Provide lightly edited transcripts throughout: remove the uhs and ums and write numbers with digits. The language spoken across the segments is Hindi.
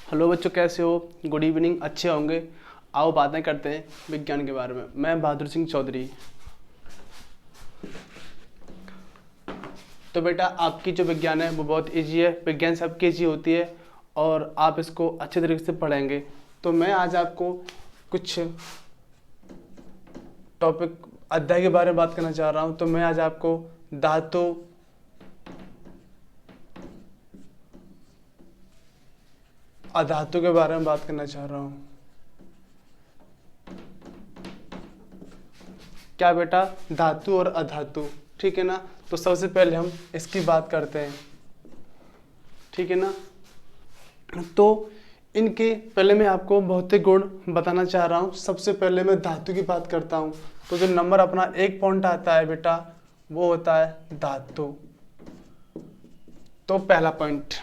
हेलो बच्चों, कैसे हो? Good evening. अच्छे होंगे। आओ बातें करते हैं विज्ञान के बारे में। मैं बहादुर सिंह चौधरी। तो बेटा, आपकी जो विज्ञान है वो बहुत इजी है। विज्ञान सबकी इजी होती है और आप इसको अच्छे तरीके से पढ़ेंगे। तो मैं आज आपको कुछ टॉपिक अध्याय के बारे में बात करना चाह रहा हूँ। तो मैं आज आपको धातु, अधातु के बारे में बात करना चाह रहा हूँ। क्या बेटा? धातु और अधातु, ठीक है ना। तो सबसे पहले हम इसकी बात करते हैं, ठीक है ना। तो इनके पहले मैं आपको भौतिक गुण बताना चाह रहा हूँ। सबसे पहले मैं धातु की बात करता हूँ। तो जो नंबर अपना 1 पॉइंट आता है बेटा, वो होता है धातु। तो पहला पॉइंट,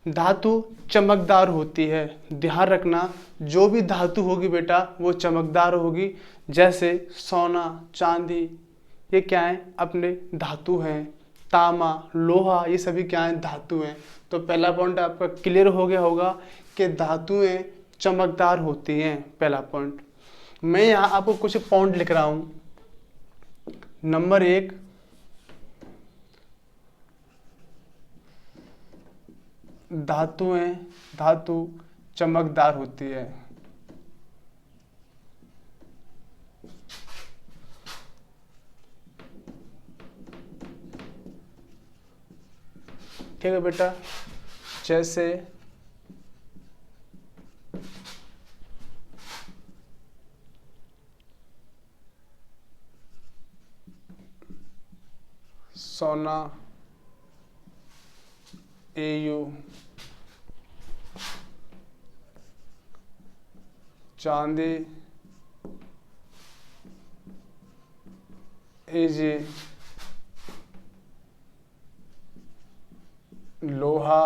धातु चमकदार होती है। ध्यान रखना, जो भी धातु होगी बेटा वो चमकदार होगी। जैसे सोना, चांदी, ये क्या है? अपने धातु हैं। तांबा, लोहा, ये सभी क्या है? धातु हैं। तो पहला पॉइंट आपका क्लियर हो गया होगा कि धातुएं चमकदार होती हैं। पहला पॉइंट। मैं यहाँ आपको कुछ पॉइंट लिख रहा हूँ। नंबर 1, धातु चमकदार होती है। ठीक है बेटा। जैसे सोना, Au, चांदी, Ag, लोहा,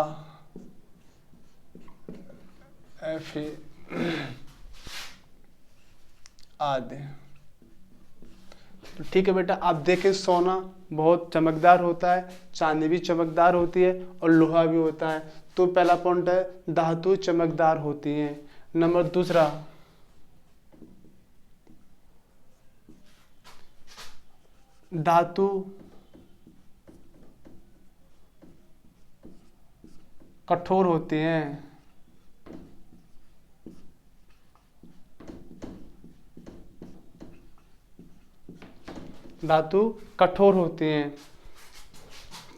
Fe आदि। तो ठीक है बेटा, आप देखें सोना बहुत चमकदार होता है, चांदी भी चमकदार होती है और लोहा भी होता है। तो पहला पॉइंट है धातु चमकदार होती हैं। नंबर दूसरा, धातु कठोर होती हैं। धातु कठोर होती हैं।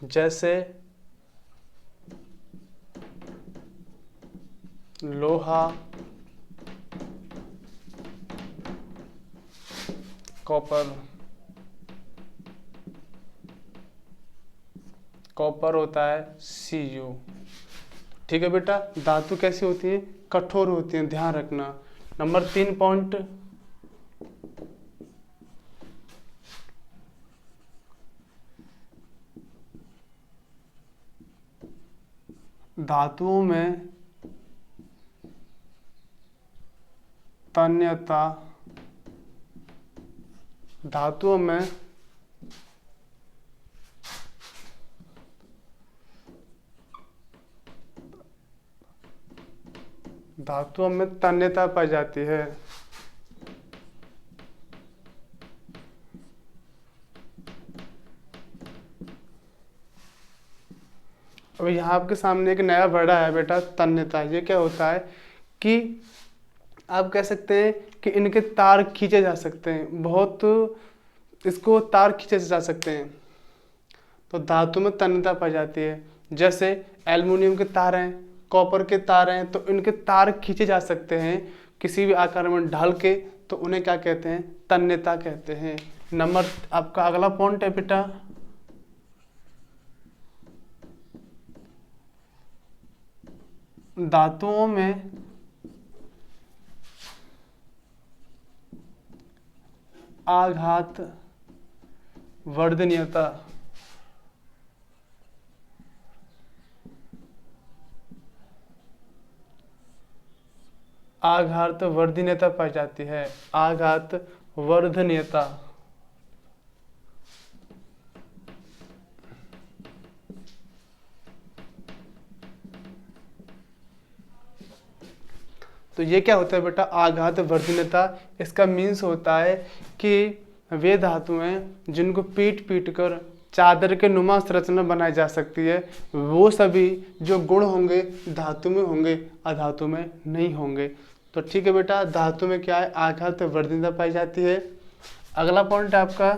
जैसे लोहा, कॉपर। कॉपर होता है Cu। ठीक है बेटा, धातु कैसी होती है? कठोर होती हैं। ध्यान रखना। नंबर 3 पॉइंट, धातुओं में तन्यता, धातुओं में तन्यता पाई जाती है। अब यहाँ आपके सामने एक नया वर्ड आया बेटा, तन्यता। ये क्या होता है कि आप कह सकते हैं कि इनके तार खींचे जा सकते हैं। बहुत इसको तार खींचे जा सकते हैं। तो धातु में तन्यता पाई जाती है। जैसे एल्युमिनियम के तार हैं, कॉपर के तार हैं, तो इनके तार खींचे जा सकते हैं किसी भी आकार में ढाल के। तो उन्हें क्या कहते हैं? तन्यता कहते हैं। नंबर आपका अगला पॉइंट है बेटा, धातुओं में आघात वर्धनीयता। आघात वर्धनीयता पाई जाती है। आघात वर्धनीयता। तो ये क्या होता है बेटा, आघात वर्धनीयता। इसका मीन्स होता है कि वे धातुएं जिनको पीट पीट कर चादर के नुमा संरचना बनाई जा सकती है, वो सभी जो गुण होंगे धातु में होंगे, अधातु में नहीं होंगे। तो ठीक है बेटा, धातु में क्या है, आघात वर्धनीयता पाई जाती है। अगला पॉइंट है आपका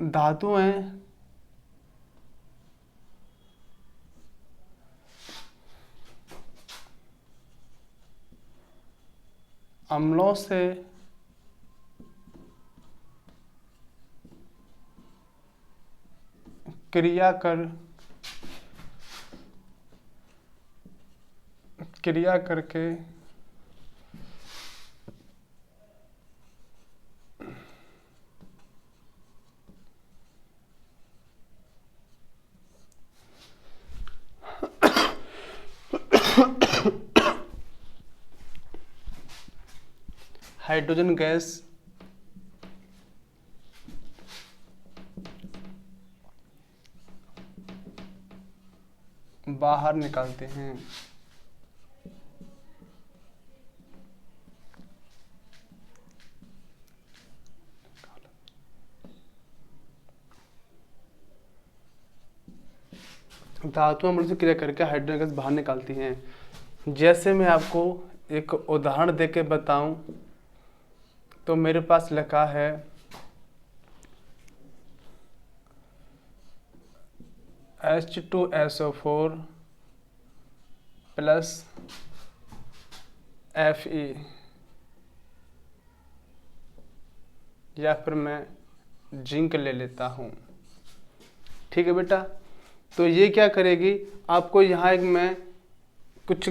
धातुएं अम्लों से क्रिया करके हाइड्रोजन गैस बाहर निकालते हैं। धातु अम्ल से क्रिया करके हाइड्रोजन गैस बाहर निकालती हैं। जैसे मैं आपको एक उदाहरण देके बताऊं, तो मेरे पास लिखा है H2SO4 प्लस Fe, या फिर मैं जिंक ले लेता हूँ। ठीक है बेटा, तो ये क्या करेगी, आपको यहाँ एक मैं कुछ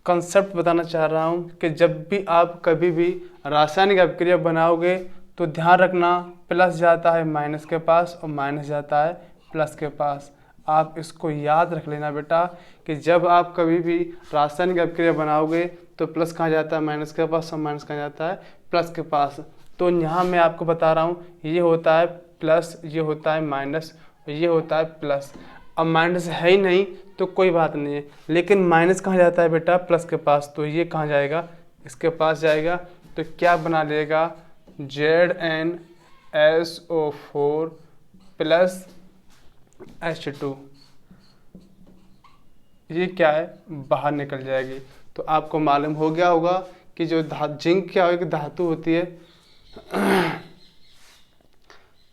कंसेप्ट बताना चाह रहा हूँ कि जब भी आप कभी भी रासायनिक अभिक्रिया बनाओगे तो ध्यान रखना, प्लस जाता है माइनस के पास और माइनस जाता है प्लस के पास। आप इसको याद रख लेना बेटा कि जब आप कभी भी रासायनिक अभिक्रिया बनाओगे तो प्लस कहाँ जाता है माइनस के पास और माइनस कहाँ जाता है प्लस के पास। तो यहाँ मैं आपको बता रहा हूँ, ये होता है प्लस, ये होता है माइनस, ये होता है प्लस। अब माइनस है ही नहीं तो कोई बात नहीं है, लेकिन माइनस कहाँ जाता है बेटा, प्लस के पास। तो ये कहाँ जाएगा, इसके पास जाएगा। तो क्या बना लेगा, ZnSO4 प्लस H2, ये क्या है, बाहर निकल जाएगी। तो आपको मालूम हो गया होगा कि जो जिंक क्या एक धातु होती है,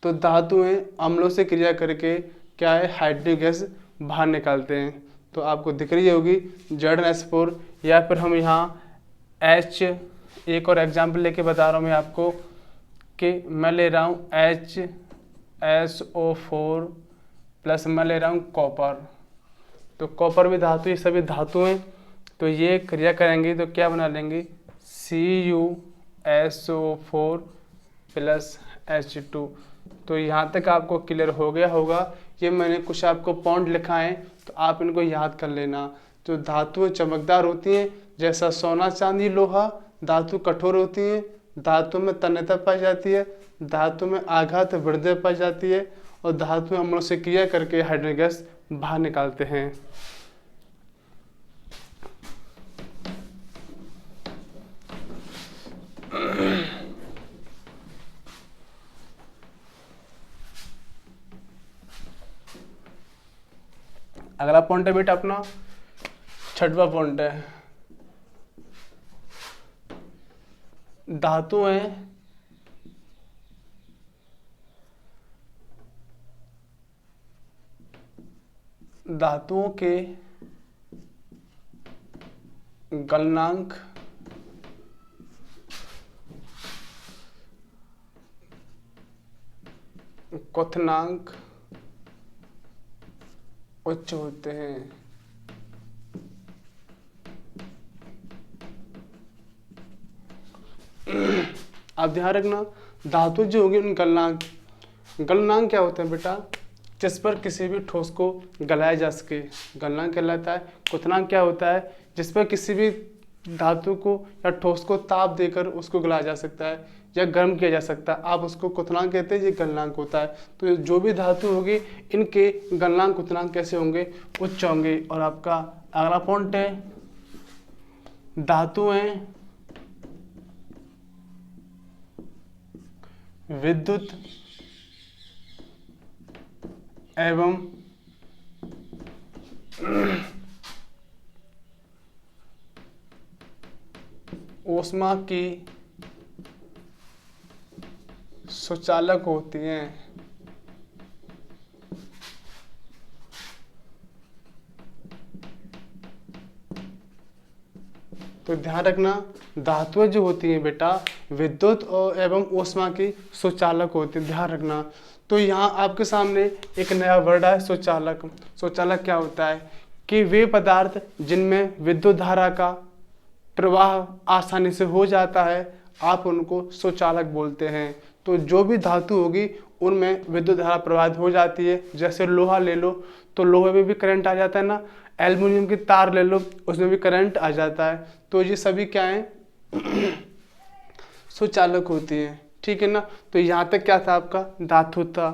तो धातुएं अम्लों से क्रिया करके क्या है, हाइड्रोजन गैस बाहर निकालते हैं। तो आपको दिख रही होगी ZnSO4, या फिर हम यहाँ H, एक और एग्जाम्पल लेके बता रहा हूँ मैं आपको कि मैं ले रहा हूँ HSO4 प्लस मैं ले रहा हूँ कॉपर। तो कॉपर भी धातु, ये सभी धातु हैं। तो ये क्रिया करेंगे तो क्या बना लेंगे, CuSO4 प्लस H2। तो यहाँ तक आपको क्लियर हो गया होगा। ये मैंने कुछ आपको पॉइंट लिखा है, तो आप इनको याद कर लेना। जो धातुएं चमकदार होती हैं, जैसा सोना चांदी लोहा, धातु कठोर होती हैं, धातु में तन्यता पाई जाती है, धातु में आघात वर्धनीयता पाई जाती है, और धातु अम्लों से क्रिया करके हाइड्रोजन गैस बाहर निकालते हैं। अगला पॉइंट है बेटा अपना 6वां पॉइंट है, धातुओं के गलनांक क्वथनांक उच्च होते हैं। आप ध्यान रखना, धातु जो होगी उन गलनांक क्या होते हैं बेटा, जिस पर किसी भी ठोस को गलाया जा सके, गलनांक कहलाता है। क्वथनांक क्या होता है, जिस पर किसी भी धातु को या ठोस को ताप देकर उसको गलाया जा सकता है। या गर्म किया जा सकता है। आप उसको क्वथनांक कहते हैं, ये गलनांक होता है। तो जो भी धातु होगी इनके गलनांक क्वथनांक कैसे होंगे, उच्च होंगे। और आपका अगला पॉइंट है धातुएं विद्युत एवं ऊष्मा की सुचालक होती हैं। तो ध्यान रखना, धातुएं जो होती हैं बेटा विद्युत और एवं ऊष्मा की सुचालक होती हैं, ध्यान रखना। तो यहाँ आपके सामने एक नया वर्ड है सुचालक। सुचालक क्या होता है कि वे पदार्थ जिनमें विद्युत धारा का प्रवाह आसानी से हो जाता है, आप उनको सुचालक बोलते हैं। तो जो भी धातु होगी उनमें विद्युत धारा प्रवाहित हो जाती है। जैसे लोहा ले लो तो लोहे में भी करंट आ जाता है ना, एल्युमिनियम की तार ले लो उसमें भी करंट आ जाता है। तो ये सभी क्या हैं सुचालक होती हैं, ठीक है ना। तो यहाँ तक क्या था आपका धातु था।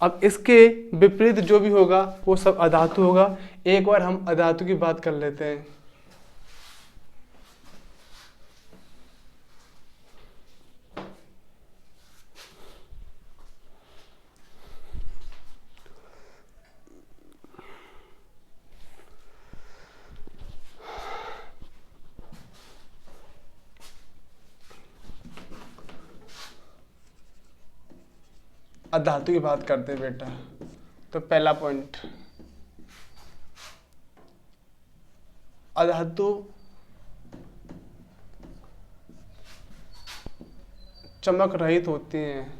अब इसके विपरीत जो भी होगा वो सब अधातु होगा। एक बार हम अधातु की बात कर लेते हैं। अधातु की बात करते हैं बेटा। तो पहला पॉइंट, अधातु चमक रहित होती हैं।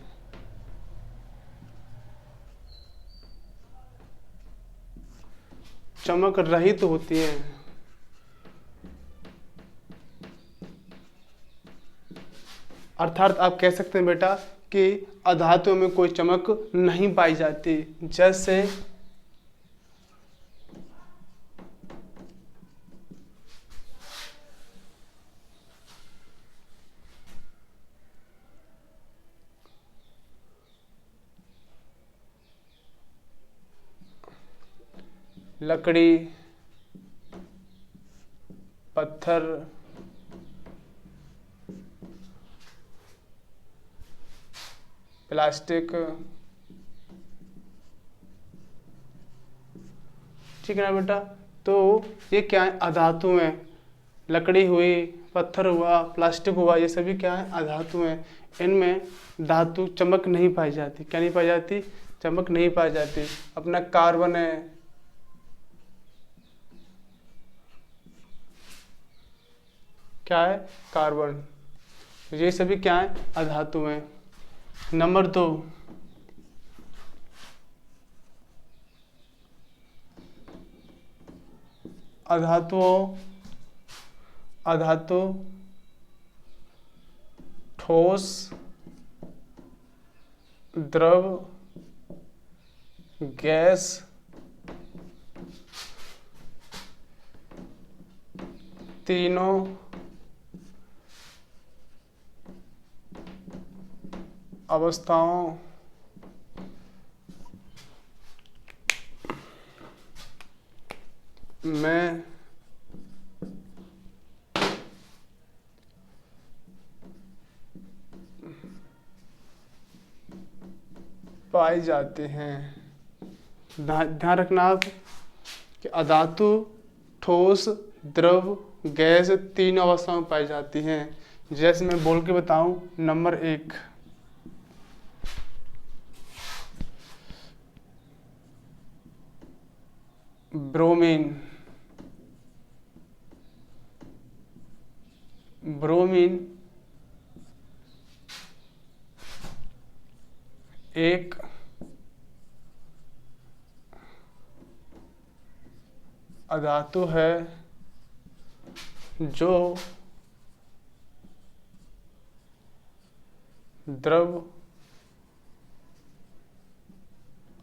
चमक रहित होती हैं, अर्थात आप कह सकते हैं बेटा कि अधातुओं में कोई चमक नहीं पाई जाती। जैसे लकड़ी, पत्थर, प्लास्टिक, ठीक है ना बेटा। तो ये क्या है अधातु हैं। लकड़ी हुई, पत्थर हुआ, प्लास्टिक हुआ, ये सभी क्या है अधातु हैं। इनमें धातु चमक नहीं पाई जाती। क्या नहीं पाई जाती, चमक नहीं पाई जाती। अपना कार्बन है, क्या है कार्बन, ये सभी क्या है अधातु हैं। नंबर 2, अधातु ठोस, द्रव, गैस, तीनों अवस्थाओं में पाई जाते हैं। ध्यान रखना आप कि अधातु ठोस, द्रव, गैस तीन अवस्थाओं में पाई जाती हैं। जैसे मैं बोल के बताऊं, नंबर 1, ब्रोमीन। ब्रोमीन एक अधातु है जो द्रव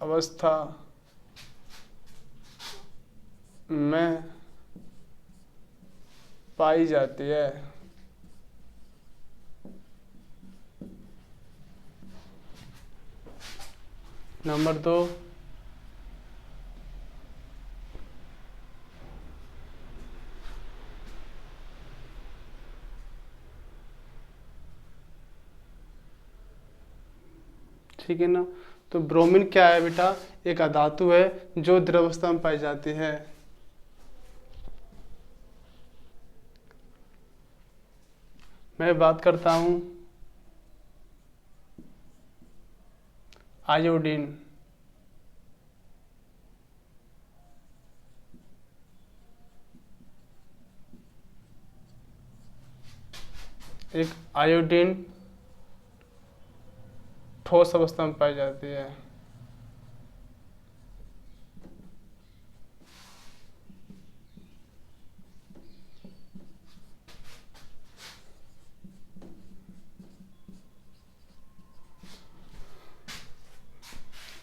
अवस्था में पाई जाती है। नंबर 2, ठीक है ना। तो ब्रोमीन क्या है बेटा, एक अधातु है जो द्रव अवस्था में पाई जाती है। मैं बात करता हूँ आयोडीन। एक आयोडीन ठोस अवस्था में पाई जाती है।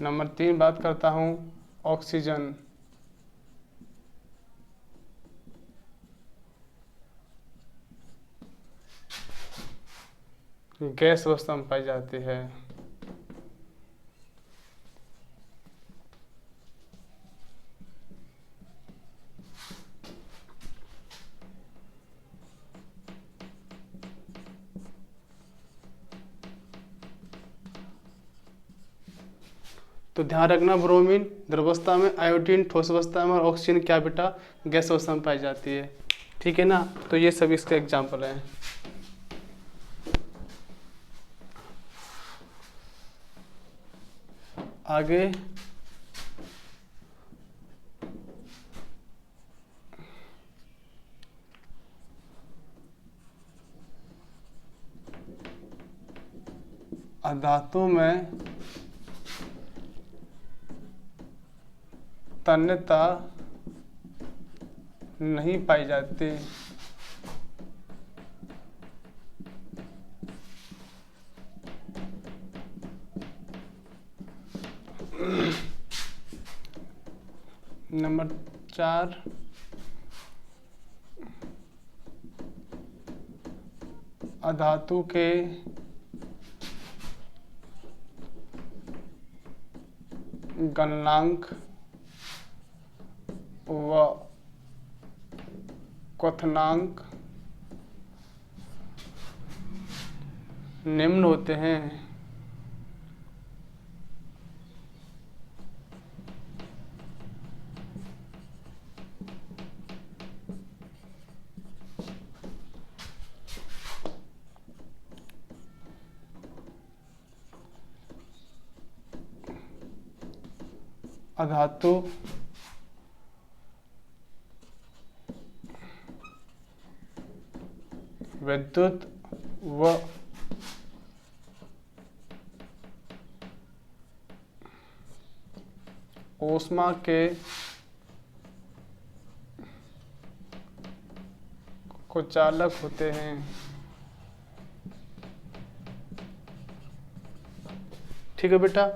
नंबर 3 बात करता हूँ ऑक्सीजन। गैस अवस्था में पाई जाती है। तो ध्यान रखना, ब्रोमीन द्रवस्था में, आयोडीन ठोस अवस्था में और ऑक्सीजन क्या बेटा, गैस अवस्था में पाई जाती है। ठीक है ना। तो ये सभी इसके एग्जाम्पल हैं। आगे अधातु में तन्यता नहीं पाई जाती। नंबर 4, अधातु के गलनांक व क्वथनांक निम्न होते हैं। अधातु विद्युत व ऊष्मा के कुचालक होते हैं। ठीक है बेटा।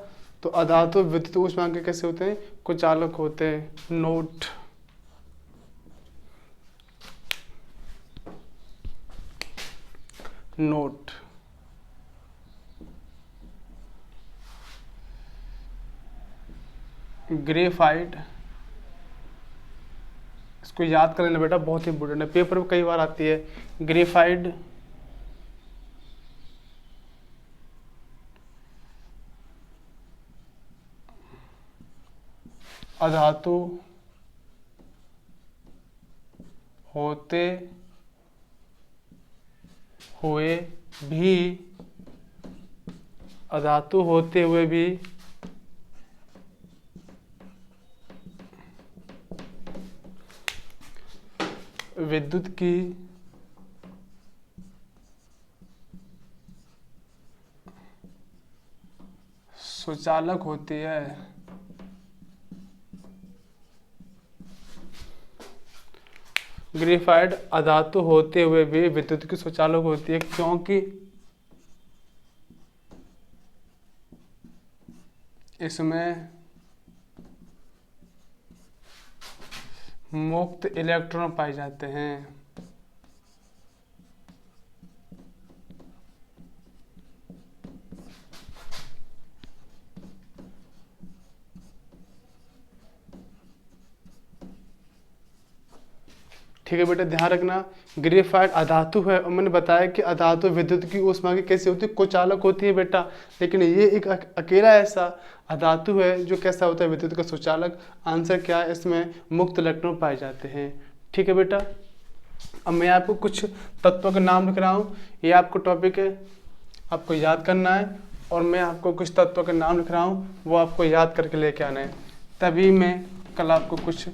तो अधातु विद्युत ऊष्मा के कैसे होते हैं, कुचालक होते हैं। नोट। नोट। ग्रेफाइट, इसको याद कर लेना बेटा, बहुत इंपॉर्टेंट है, पेपर में कई बार आती है। ग्रेफाइट अधातु होते हुए भी, अधातु होते हुए भी विद्युत की सुचालक होती है। ग्रेफाइट अधातु होते हुए भी विद्युत की सुचालक होती है, क्योंकि इसमें मुक्त इलेक्ट्रॉन पाए जाते हैं। ठीक है बेटा, ध्यान रखना। ग्रेफाइट अधातु है और मैंने बताया कि अधातु विद्युत की ऊष्मा की कैसी होती है, कुचालक होती है बेटा। लेकिन ये एक अकेला ऐसा अधातु है जो कैसा होता है, विद्युत का सुचालक। आंसर क्या है, इसमें मुक्त इलेक्ट्रॉन पाए जाते हैं। ठीक है बेटा, अब मैं आपको कुछ तत्वों के नाम लिख रहा हूँ। ये आपको टॉपिक है, आपको याद करना है, और मैं आपको कुछ तत्वों के नाम लिख रहा हूँ, वो आपको याद करके लेके आना है। तभी मैं कल आपको कुछ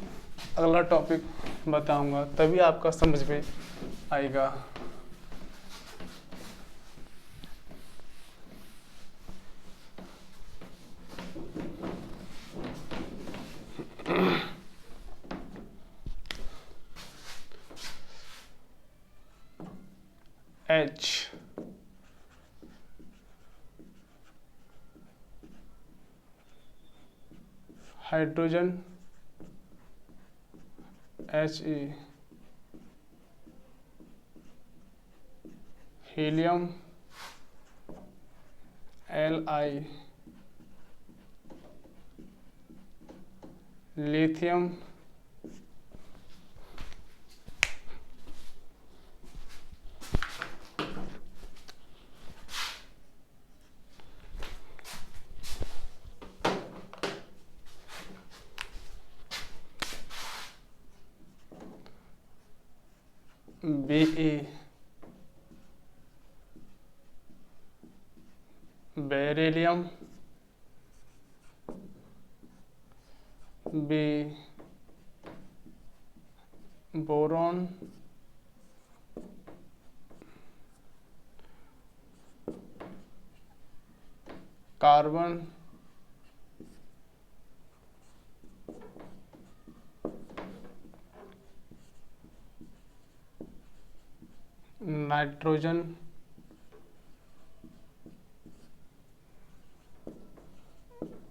अगला टॉपिक बताऊंगा, तभी आपका समझ में आएगा। H, hydrogen, He, helium, Li, lithium, Be, beryllium, B, boron, carbon, nitrogen,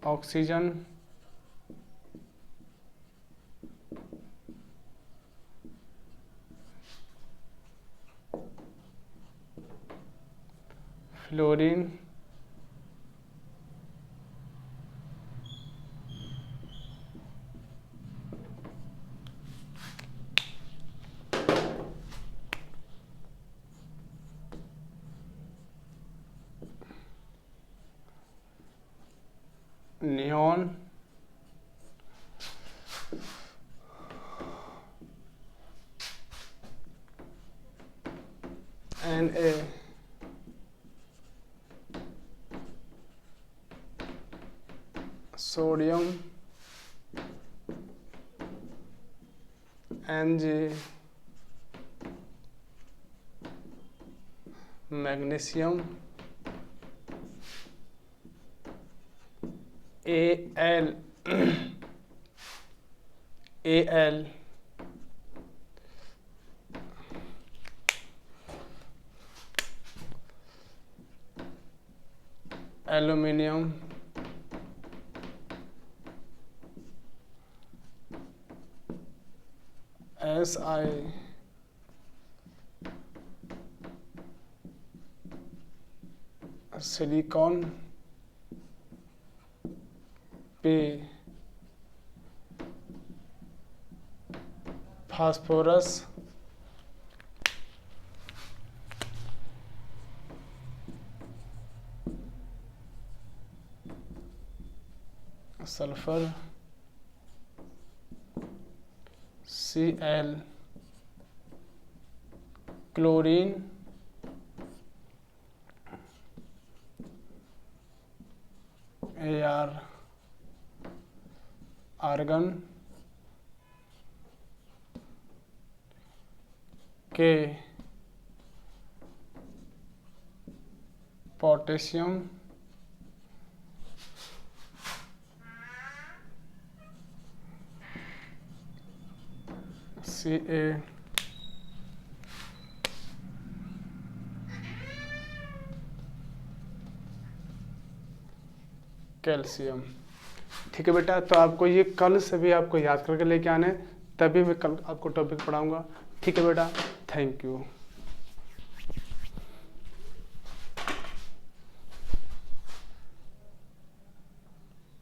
oxygen, fluorine, neon, Na, sodium, Mg, magnesium, Al, Al, aluminium, Si, silicon, P, phosphorus, sulphur, Cl, chlorine, Ar, argon, K, potassium, Ca, calcium. ठीक है बेटा, तो आपको ये कल से भी आपको याद करके लेके आना है, तभी मैं कल आपको टॉपिक पढ़ाऊंगा। ठीक है बेटा, थैंक यू।